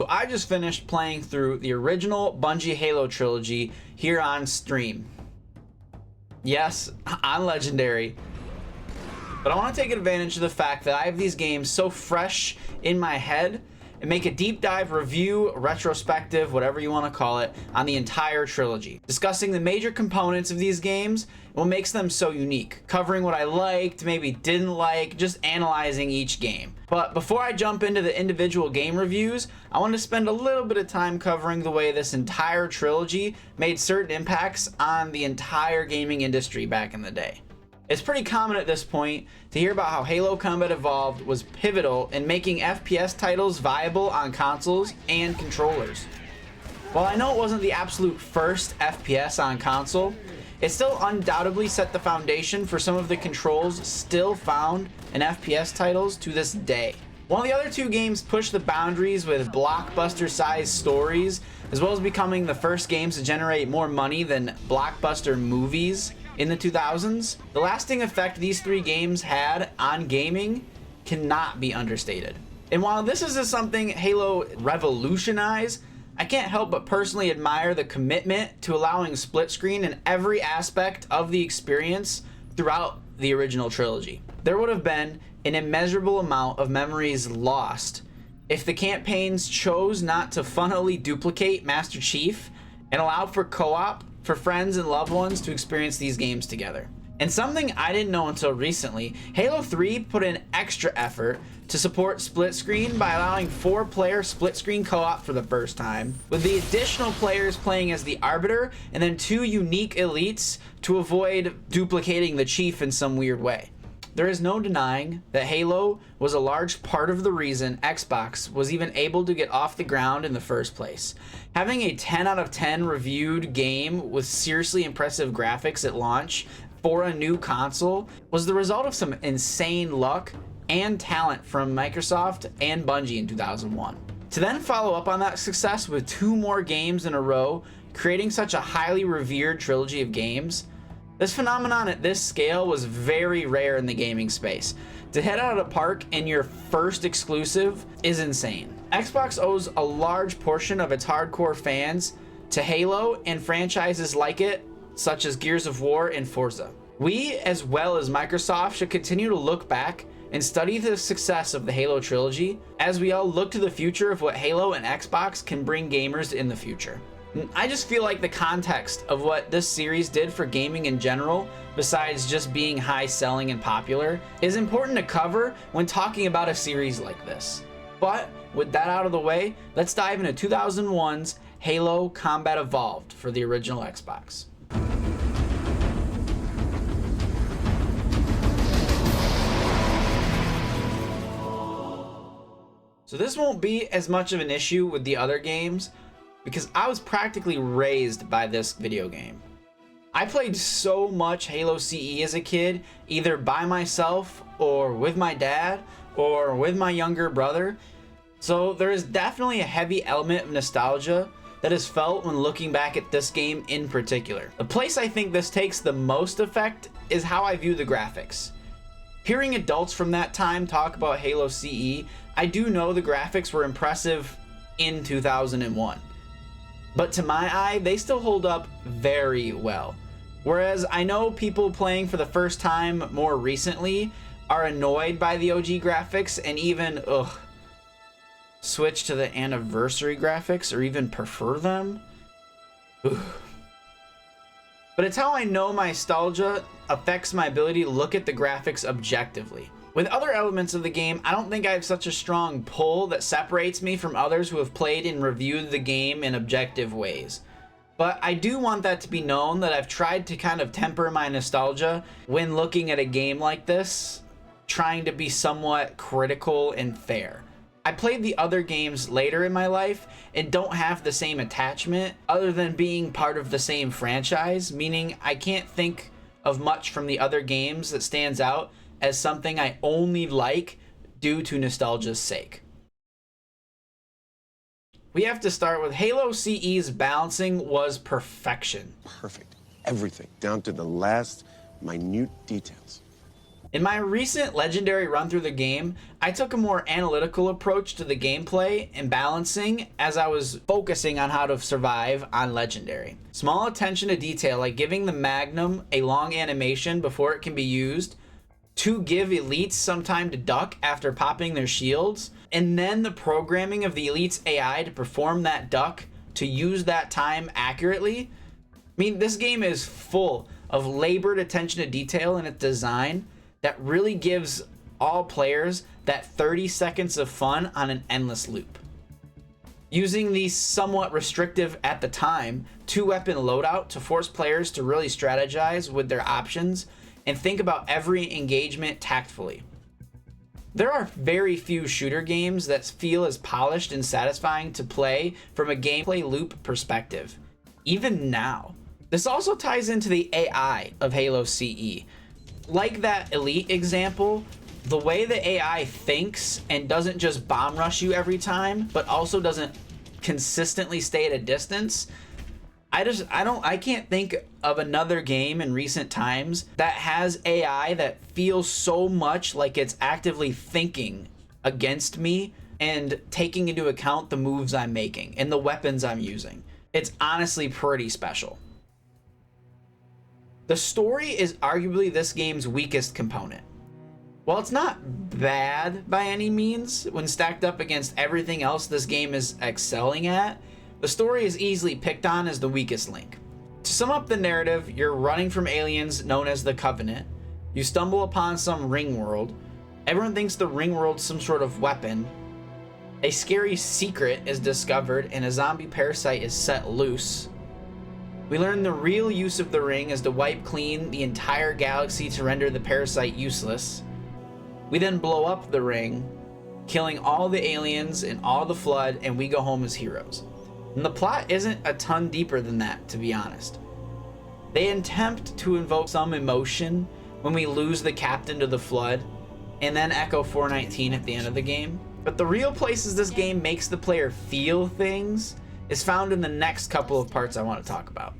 I just finished playing through the original Bungie Halo trilogy here on stream. Yes, I'm legendary. But I want to take advantage of the fact that I have these games so fresh in my head and make a deep dive review, retrospective, whatever you want to call it, on the entire trilogy, discussing the major components of these games and what makes them so unique, covering what I liked, maybe didn't like, just analyzing each game. But before I jump into the individual game reviews, I want to spend a little bit of time covering the way this entire trilogy made certain impacts on the entire gaming industry back in the day. It's pretty common at this point to hear about how Halo Combat Evolved was pivotal in making FPS titles viable on consoles and controllers. While I know it wasn't the absolute first FPS on console, it still undoubtedly set the foundation for some of the controls still found in FPS titles to this day. While the other two games pushed the boundaries with blockbuster-sized stories, as well as becoming the first games to generate more money than blockbuster movies in the 2000s, the lasting effect these three games had on gaming cannot be understated. And while this is something Halo revolutionized, I can't help but personally admire the commitment to allowing split screen in every aspect of the experience throughout the original trilogy. There would have been an immeasurable amount of memories lost if the campaigns chose not to funnily duplicate Master Chief and allowed for co-op for friends and loved ones to experience these games together. And something I didn't know until recently, Halo 3 put in extra effort to support split screen by allowing 4-player split screen co-op for the first time, with the additional players playing as the Arbiter and then 2 unique elites to avoid duplicating the Chief in some weird way. There is no denying that Halo was a large part of the reason Xbox was even able to get off the ground in the first place. Having a 10 out of 10 reviewed game with seriously impressive graphics at launch for a new console was the result of some insane luck and talent from Microsoft and Bungie in 2001. To then follow up on that success with 2 more games in a row, creating such a highly revered trilogy of games, this phenomenon at this scale was very rare in the gaming space. To hit out of the park in your first exclusive is insane. Xbox owes a large portion of its hardcore fans to Halo and franchises like it, such as Gears of War and Forza. We, as well as Microsoft, should continue to look back and study the success of the Halo trilogy as we all look to the future of what Halo and Xbox can bring gamers in the future. I just feel like the context of what this series did for gaming in general, besides just being high selling and popular, is important to cover when talking about a series like this. But with that out of the way, let's dive into 2001's Halo Combat Evolved for the original Xbox. So this won't be as much of an issue with the other games, because I was practically raised by this video game. I played so much Halo CE as a kid, either by myself or with my dad or with my younger brother. So there is definitely a heavy element of nostalgia that is felt when looking back at this game in particular. The place I think this takes the most effect is how I view the graphics. Hearing adults from that time talk about Halo CE, I do know the graphics were impressive in 2001. But to my eye, they still hold up very well. Whereas I know people playing for the first time more recently are annoyed by the OG graphics and even, switch to the anniversary graphics or even prefer them. Ugh. But it's how I know my nostalgia affects my ability to look at the graphics objectively. With other elements of the game, I don't think I have such a strong pull that separates me from others who have played and reviewed the game in objective ways. But I do want that to be known that I've tried to kind of temper my nostalgia when looking at a game like this, trying to be somewhat critical and fair. I played the other games later in my life and don't have the same attachment other than being part of the same franchise, meaning I can't think of much from the other games that stands out as something I only like due to nostalgia's sake. We have to start with Halo CE's balancing was perfection. Perfect. Everything, down to the last minute details. In my recent Legendary run through the game, I took a more analytical approach to the gameplay and balancing as I was focusing on how to survive on Legendary. Small attention to detail, like giving the Magnum a long animation before it can be used, to give elites some time to duck after popping their shields, and then the programming of the elites AI to perform that duck to use that time accurately. I mean, this game is full of labored attention to detail in its design that really gives all players that 30 seconds of fun on an endless loop. Using the somewhat restrictive at the time 2-weapon loadout to force players to really strategize with their options and think about every engagement tactfully. There are very few shooter games that feel as polished and satisfying to play from a gameplay loop perspective, even now. This also ties into the AI of Halo CE. Like that Elite example, the way the AI thinks and doesn't just bomb rush you every time, but also doesn't consistently stay at a distance. I can't think of another game in recent times that has AI that feels so much like it's actively thinking against me and taking into account the moves I'm making and the weapons I'm using. It's honestly pretty special. The story is arguably this game's weakest component. While it's not bad by any means, when stacked up against everything else this game is excelling at, the story is easily picked on as the weakest link. To sum up the narrative, you're running from aliens known as the Covenant. You stumble upon some ring world. Everyone thinks the ring world's some sort of weapon. A scary secret is discovered and a zombie parasite is set loose. We learn the real use of the ring is to wipe clean the entire galaxy to render the parasite useless. We then blow up the ring, killing all the aliens and all the Flood, and we go home as heroes. And the plot isn't a ton deeper than that, to be honest. They attempt to invoke some emotion when we lose the captain to the Flood, and then echo 419 at the end of the game. But the real places this game makes the player feel things is found in the next couple of parts I want to talk about.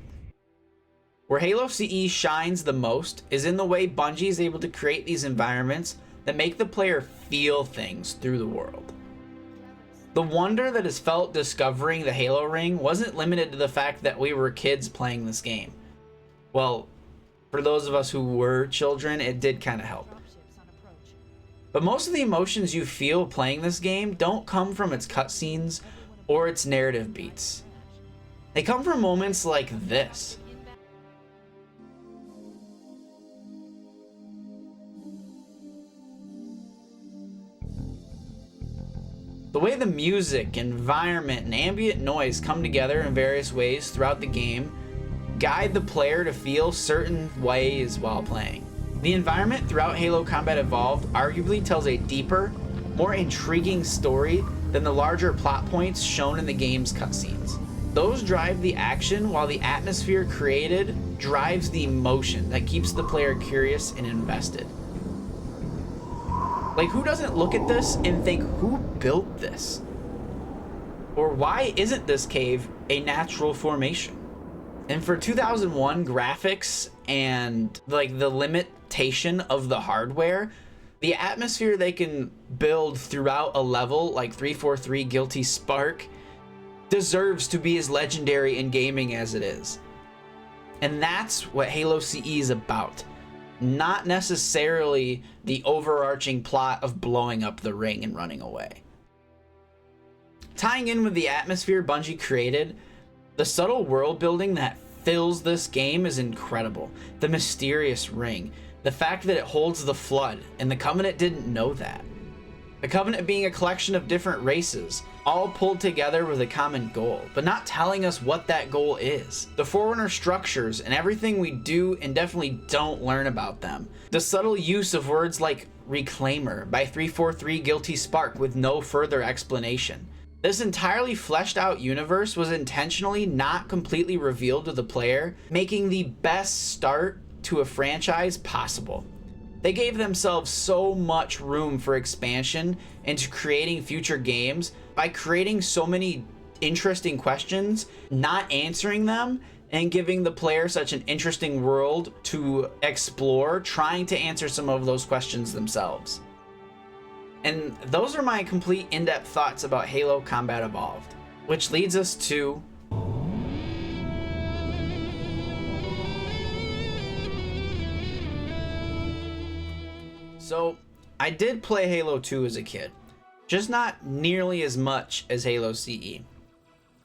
Where Halo CE shines the most is in the way Bungie is able to create these environments that make the player feel things through the world. The wonder that is felt discovering the Halo ring wasn't limited to the fact that we were kids playing this game. Well, for those of us who were children, it did kind of help. But most of the emotions you feel playing this game don't come from its cutscenes or its narrative beats. They come from moments like this. The way the music, environment, and ambient noise come together in various ways throughout the game guide the player to feel certain ways while playing. The environment throughout Halo Combat Evolved arguably tells a deeper, more intriguing story than the larger plot points shown in the game's cutscenes. Those drive the action, while the atmosphere created drives the emotion that keeps the player curious and invested. Like, who doesn't look at this and think, who built this? Or why isn't this cave a natural formation? And for 2001 graphics and like the limitation of the hardware, the atmosphere they can build throughout a level like 343 Guilty Spark deserves to be as legendary in gaming as it is. And that's what Halo CE is about. Not necessarily the overarching plot of blowing up the ring and running away. Tying in with the atmosphere Bungie created, the subtle world building that fills this game is incredible. The mysterious ring, the fact that it holds the Flood, and the Covenant didn't know that. The Covenant being a collection of different races, all pulled together with a common goal, but not telling us what that goal is. The Forerunner structures and everything we do and definitely don't learn about them. The subtle use of words like Reclaimer by 343 Guilty Spark with no further explanation. This entirely fleshed out universe was intentionally not completely revealed to the player, making the best start to a franchise possible. They gave themselves so much room for expansion into creating future games by creating so many interesting questions, not answering them, and giving the player such an interesting world to explore, trying to answer some of those questions themselves. And those are my complete in-depth thoughts about Halo Combat Evolved, which leads us to so I did play Halo 2 as a kid, just not nearly as much as Halo CE.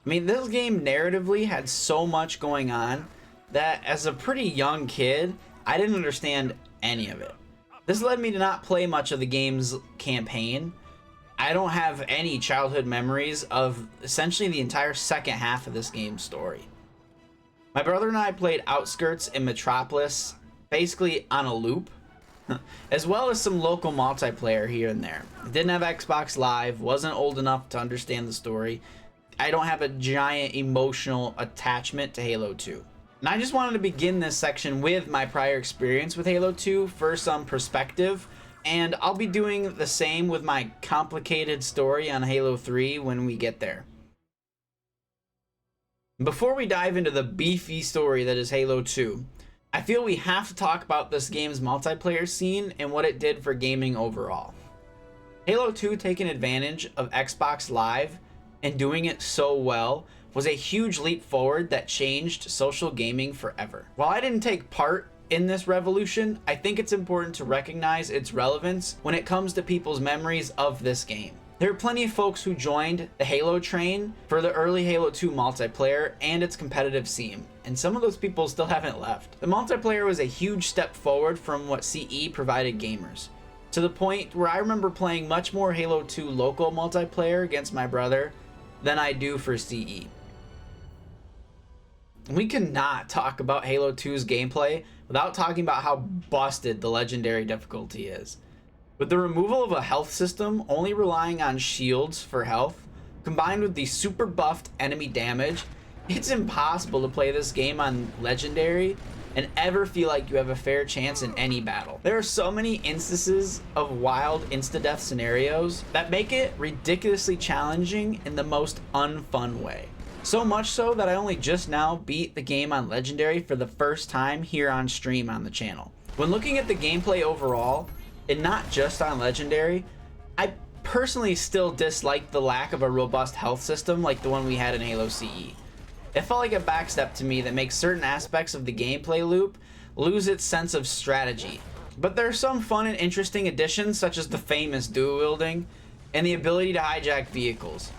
I mean, this game narratively had so much going on that as a pretty young kid, I didn't understand any of it. This led me to not play much of the game's campaign. I don't have any childhood memories of essentially the entire second half of this game's story. My brother and I played Outskirts and Metropolis basically on a loop, as well as some local multiplayer here and there. Didn't have Xbox Live, wasn't old enough to understand the story. I don't have a giant emotional attachment to Halo 2. And I just wanted to begin this section with my prior experience with Halo 2 for some perspective, and I'll be doing the same with my complicated story on Halo 3 when we get there. Before we dive into the beefy story that is Halo 2, I feel we have to talk about this game's multiplayer scene and what it did for gaming overall. Halo 2 taking advantage of Xbox Live and doing it so well was a huge leap forward that changed social gaming forever. While I didn't take part in this revolution, I think it's important to recognize its relevance when it comes to people's memories of this game. There are plenty of folks who joined the Halo train for the early Halo 2 multiplayer and its competitive scene, and some of those people still haven't left. The multiplayer was a huge step forward from what CE provided gamers, to the point where I remember playing much more Halo 2 local multiplayer against my brother than I do for CE. We cannot talk about Halo 2's gameplay without talking about how busted the legendary difficulty is. With the removal of a health system only relying on shields for health, combined with the super buffed enemy damage, it's impossible to play this game on legendary and ever feel like you have a fair chance in any battle. There are so many instances of wild insta-death scenarios that make it ridiculously challenging in the most unfun way. So much so that I only just now beat the game on legendary for the first time here on stream on the channel. When looking at the gameplay overall, and not just on legendary, I personally still dislike the lack of a robust health system like the one we had in Halo CE. It felt like a backstep to me that makes certain aspects of the gameplay loop lose its sense of strategy. But there are some fun and interesting additions, such as the famous dual wielding and the ability to hijack vehicles.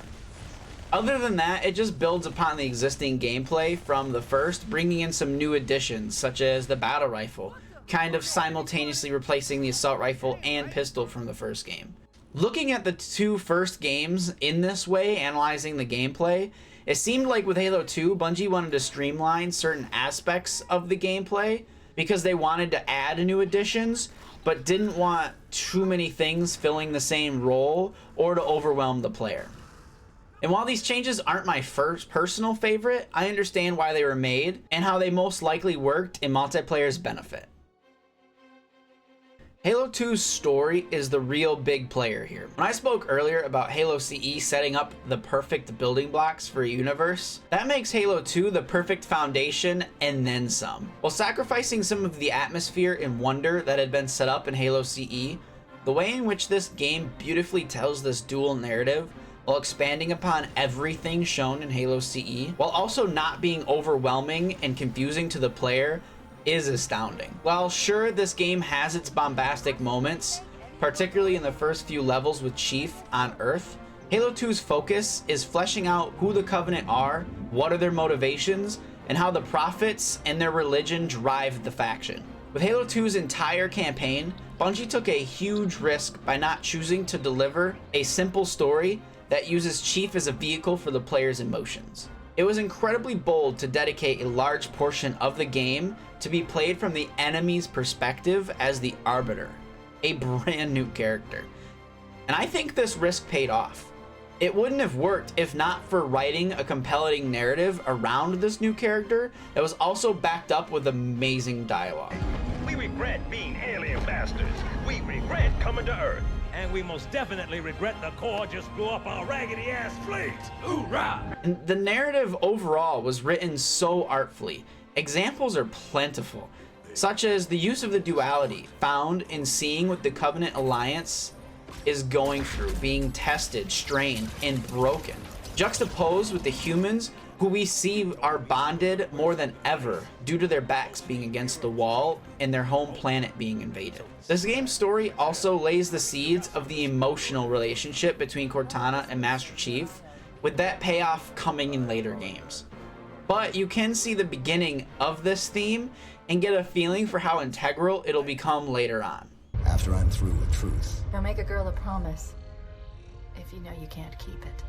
Other than that, it just builds upon the existing gameplay from the first, bringing in some new additions, such as the battle rifle, kind of simultaneously replacing the assault rifle and pistol from the first game. Looking at the two first games in this way, analyzing the gameplay, it seemed like with Halo 2, Bungie wanted to streamline certain aspects of the gameplay because they wanted to add new additions, but didn't want too many things filling the same role or to overwhelm the player. And while these changes aren't my first personal favorite, I understand why they were made and how they most likely worked in multiplayer's benefit. Halo 2's story is the real big player here. When I spoke earlier about Halo CE setting up the perfect building blocks for a universe, that makes Halo 2 the perfect foundation and then some. While sacrificing some of the atmosphere and wonder that had been set up in Halo CE, the way in which this game beautifully tells this dual narrative while expanding upon everything shown in Halo CE, while also not being overwhelming and confusing to the player, is astounding. While sure, this game has its bombastic moments, particularly in the first few levels with Chief on Earth, Halo 2's focus is fleshing out who the Covenant are, what are their motivations, and how the Prophets and their religion drive the faction. With Halo 2's entire campaign, Bungie took a huge risk by not choosing to deliver a simple story that uses Chief as a vehicle for the player's emotions. It was incredibly bold to dedicate a large portion of the game to be played from the enemy's perspective as the Arbiter, a brand new character. And I think this risk paid off. It wouldn't have worked if not for writing a compelling narrative around this new character that was also backed up with amazing dialogue. We regret being alien bastards. We regret coming to Earth. And we most definitely regret the Corps just blew up our raggedy-ass fleet. Hoorah! And the narrative overall was written so artfully. Examples are plentiful, such as the use of the duality found in seeing what the Covenant Alliance is going through, being tested, strained, and broken, juxtaposed with the humans who we see are bonded more than ever due to their backs being against the wall and their home planet being invaded. This game's story also lays the seeds of the emotional relationship between Cortana and Master Chief, with that payoff coming in later games. But you can see the beginning of this theme and get a feeling for how integral it'll become later on. After I'm through with truth. Don't make a girl a promise if you know you can't keep it.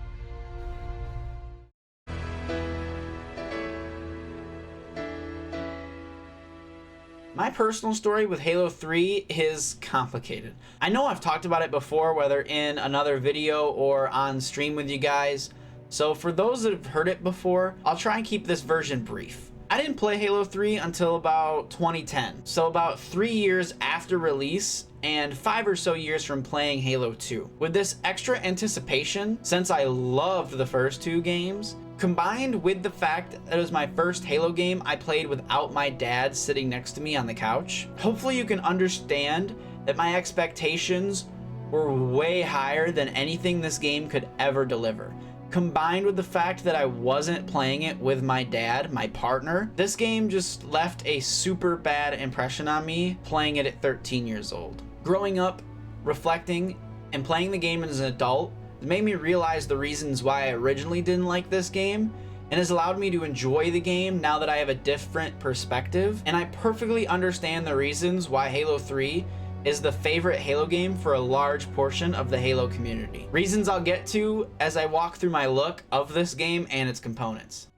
My personal story with Halo 3 is complicated. I know I've talked about it before, whether in another video or on stream with you guys. So for those that have heard it before, I'll try and keep this version brief. I didn't play Halo 3 until about 2010, so about 3 years after release and 5 or so years from playing Halo 2. With this extra anticipation, since I loved the first 2 games, combined with the fact that it was my first Halo game I played without my dad sitting next to me on the couch, hopefully you can understand that my expectations were way higher than anything this game could ever deliver. Combined with the fact that I wasn't playing it with my dad, my partner, this game just left a super bad impression on me playing it at 13 years old. Growing up, reflecting, and playing the game as an adult, it made me realize the reasons why I originally didn't like this game, and has allowed me to enjoy the game now that I have a different perspective, and I perfectly understand the reasons why Halo 3 is the favorite Halo game for a large portion of the Halo community. Reasons I'll get to as I walk through my look of this game and its components.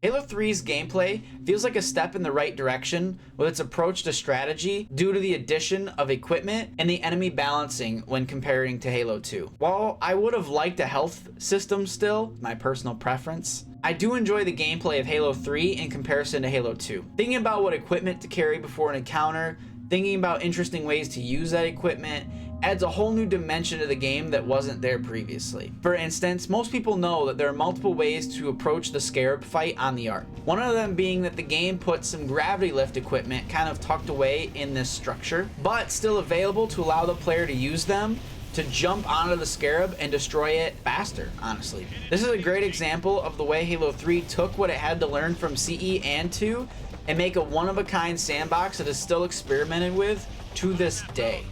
Halo 3's gameplay feels like a step in the right direction with its approach to strategy due to the addition of equipment and the enemy balancing when comparing to Halo 2. While I would have liked a health system still, my personal preference, I do enjoy the gameplay of Halo 3 in comparison to Halo 2. Thinking about what equipment to carry before an encounter, thinking about interesting ways to use that equipment, adds a whole new dimension to the game that wasn't there previously. For instance, most people know that there are multiple ways to approach the Scarab fight on the Ark. One of them being that the game puts some gravity lift equipment kind of tucked away in this structure, but still available to allow the player to use them to jump onto the Scarab and destroy it faster, honestly. This is a great example of the way Halo 3 took what it had to learn from CE and 2 and make a one-of-a-kind sandbox that is still experimented with to this day.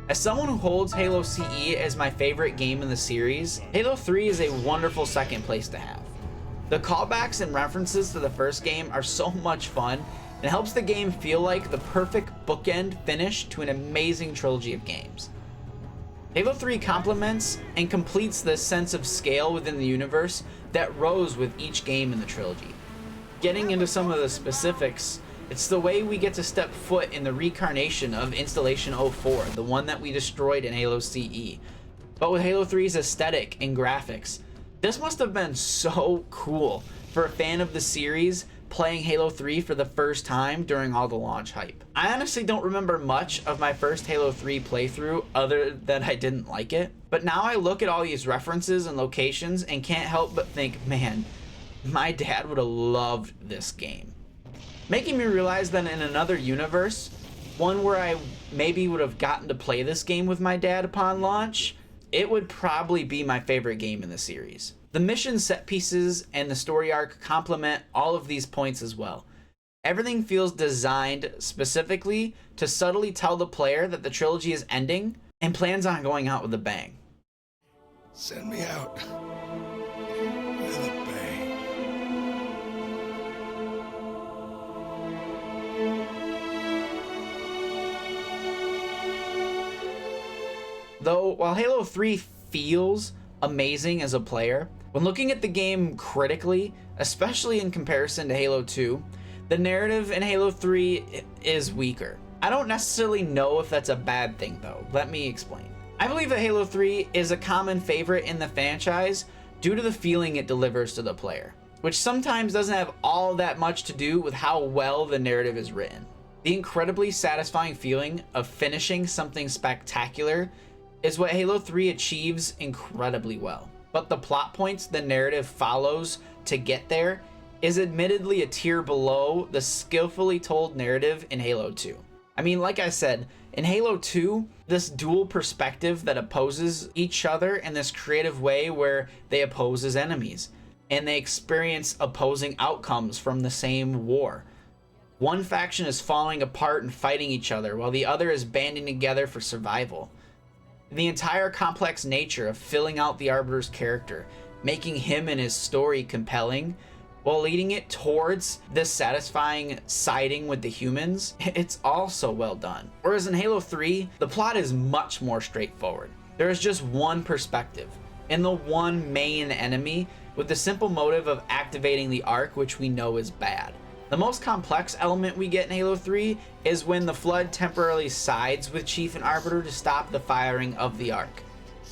As someone who holds Halo CE as my favorite game in the series, Halo 3 is a wonderful second place to have. The callbacks and references to the first game are so much fun, and helps the game feel like the perfect bookend finish to an amazing trilogy of games. Halo 3 complements and completes this sense of scale within the universe that rose with each game in the trilogy. Getting into some of the specifics, it's the way we get to step foot in the reincarnation of Installation 04, the one that we destroyed in Halo CE. But with Halo 3's aesthetic and graphics, this must have been so cool for a fan of the series playing Halo 3 for the first time during all the launch hype. I honestly don't remember much of my first Halo 3 playthrough other than I didn't like it, but now I look at all these references and locations and can't help but think, man, my dad would have loved this game. Making me realize that in another universe, one where I maybe would have gotten to play this game with my dad upon launch, it would probably be my favorite game in the series. The mission set pieces and the story arc complement all of these points as well. Everything feels designed specifically to subtly tell the player that the trilogy is ending and plans on going out with a bang. Send me out with a bang. Though, while Halo 3 feels amazing as a player, when looking at the game critically, especially in comparison to Halo 2, the narrative in Halo 3 is weaker. I don't necessarily know if that's a bad thing though. Let me explain. I I believe that Halo 3 is a common favorite in the franchise due to the feeling it delivers to the player, which sometimes doesn't have all that much to do with how well the narrative is written. The incredibly satisfying feeling of finishing something spectacular is what Halo 3 achieves incredibly well. But the plot points the narrative follows to get there is admittedly a tier below the skillfully told narrative in Halo 2. I mean, like I said, in Halo 2, this dual perspective that opposes each other in this creative way where they oppose as enemies, and they experience opposing outcomes from the same war. One faction is falling apart and fighting each other, while the other is banding together for survival. The entire complex nature of filling out the Arbiter's character, making him and his story compelling, while leading it towards this satisfying siding with the humans, it's all so well done. Whereas in Halo 3, the plot is much more straightforward. There is just one perspective, and the one main enemy, with the simple motive of activating the Ark, which we know is bad. The most complex element we get in Halo 3 is when the Flood temporarily sides with Chief and Arbiter to stop the firing of the Ark,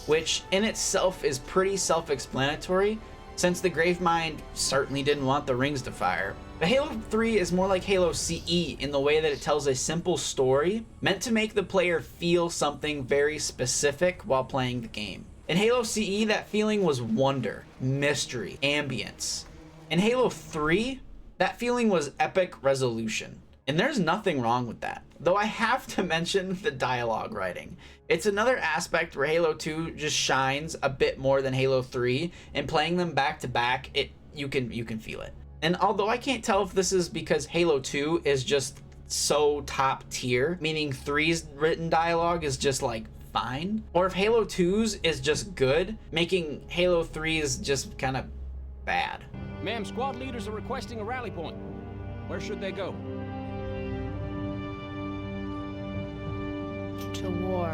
which in itself is pretty self-explanatory, since the Gravemind certainly didn't want the rings to fire. But Halo 3 is more like Halo CE in the way that it tells a simple story meant to make the player feel something very specific while playing the game. In Halo CE, that feeling was wonder, mystery, ambience. In Halo 3, that feeling was epic resolution. And there's nothing wrong with that. Though I have to mention the dialogue writing. It's another aspect where Halo 2 just shines a bit more than Halo 3, and playing them back to back, you can feel it. And although I can't tell if this is because Halo 2 is just so top tier, meaning 3's written dialogue is just like fine, or if Halo 2's is just good, making Halo 3's just kind of bad. Ma'am, squad leaders are requesting a rally point. Where should they go? To war.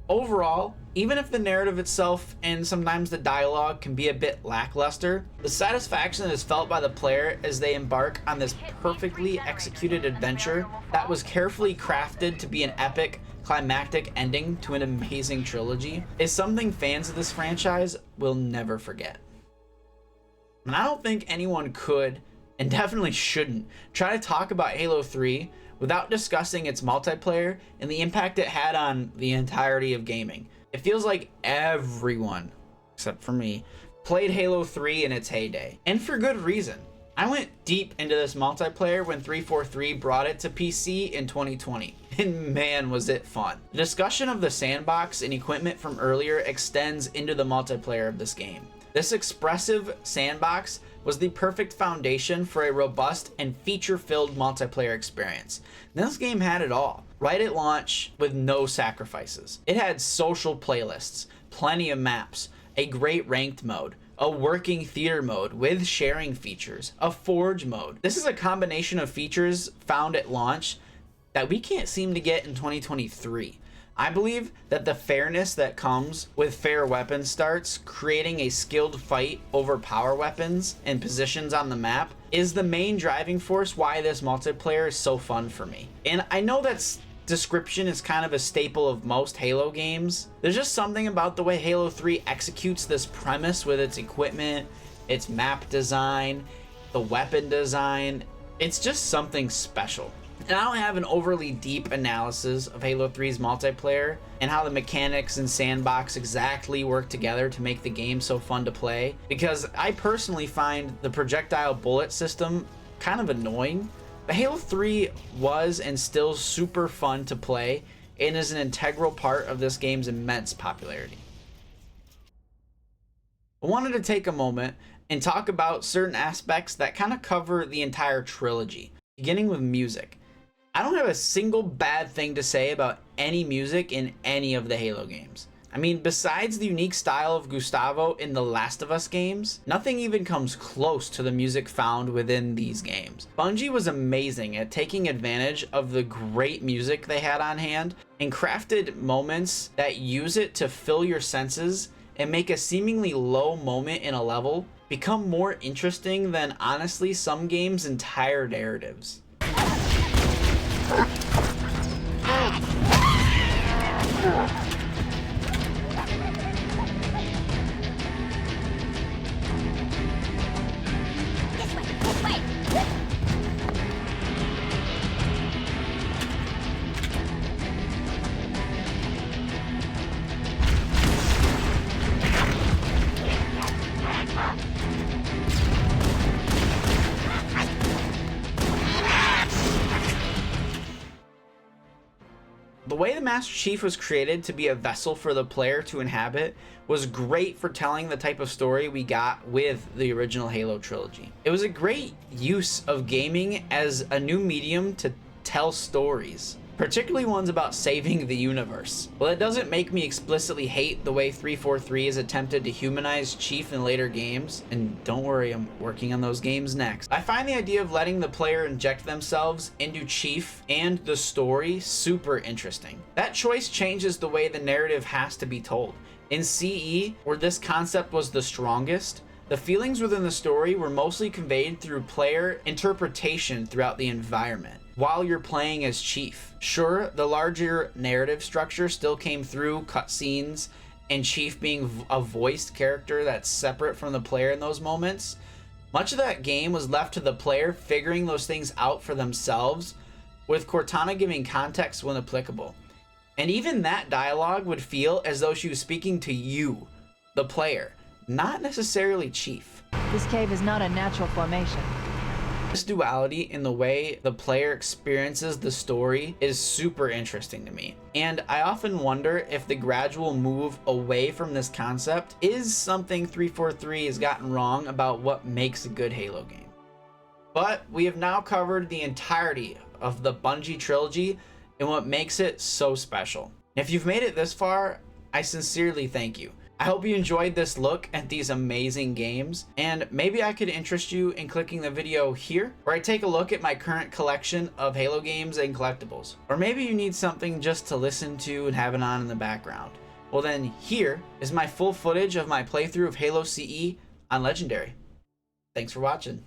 Overall, even if the narrative itself and sometimes the dialogue can be a bit lackluster, the satisfaction that is felt by the player as they embark on this perfectly executed adventure that was carefully crafted to be an epic, climactic ending to an amazing trilogy is something fans of this franchise will never forget. And I don't think anyone could, and definitely shouldn't, try to talk about Halo 3 without discussing its multiplayer and the impact it had on the entirety of gaming. It feels like everyone, except for me, played Halo 3 in its heyday, and for good reason. I went deep into this multiplayer when 343 brought it to PC in 2020, and man was it fun. The discussion of the sandbox and equipment from earlier extends into the multiplayer of this game. This expressive sandbox was the perfect foundation for a robust and feature-filled multiplayer experience. This game had it all, right at launch with no sacrifices. It had social playlists, plenty of maps, a great ranked mode, a working theater mode with sharing features, a forge mode. This is a combination of features found at launch that we can't seem to get in 2023. I believe that the fairness that comes with fair weapon starts, creating a skilled fight over power weapons and positions on the map, is the main driving force why this multiplayer is so fun for me. And I know that description is kind of a staple of most Halo games. There's just something about the way Halo 3 executes this premise with its equipment, its map design, the weapon design. It's just something special. And I don't have an overly deep analysis of Halo 3's multiplayer and how the mechanics and sandbox exactly work together to make the game so fun to play, because I personally find the projectile bullet system kind of annoying. But Halo 3 was and still super fun to play and is an integral part of this game's immense popularity. I wanted to take a moment and talk about certain aspects that kind of cover the entire trilogy, beginning with music. I don't have a single bad thing to say about any music in any of the Halo games. I mean, besides the unique style of Gustavo in the Last of Us games, nothing even comes close to the music found within these games. Bungie was amazing at taking advantage of the great music they had on hand and crafted moments that use it to fill your senses and make a seemingly low moment in a level become more interesting than honestly some games' entire narratives. The way the Master Chief was created to be a vessel for the player to inhabit was great for telling the type of story we got with the original Halo trilogy. It was a great use of gaming as a new medium to tell stories, particularly ones about saving the universe. Well, it doesn't make me explicitly hate the way 343 has attempted to humanize Chief in later games, and don't worry, I'm working on those games next. I find the idea of letting the player inject themselves into Chief and the story super interesting. That choice changes the way the narrative has to be told. In CE, where this concept was the strongest, the feelings within the story were mostly conveyed through player interpretation throughout the environment while you're playing as Chief. Sure, the larger narrative structure still came through cutscenes and Chief being a voiced character that's separate from the player in those moments. Much of that game was left to the player figuring those things out for themselves, with Cortana giving context when applicable. And even that dialogue would feel as though she was speaking to you, the player, not necessarily Chief. This cave is not a natural formation. This duality in the way the player experiences the story is super interesting to me. And I often wonder if the gradual move away from this concept is something 343 has gotten wrong about what makes a good Halo game. But we have now covered the entirety of the Bungie trilogy and what makes it so special. If you've made it this far, I sincerely thank you. I hope you enjoyed this look at these amazing games, and maybe I could interest you in clicking the video here, where I take a look at my current collection of Halo games and collectibles. Or maybe you need something just to listen to and have it on in the background. Well then, here is my full footage of my playthrough of Halo CE on Legendary. Thanks for watching.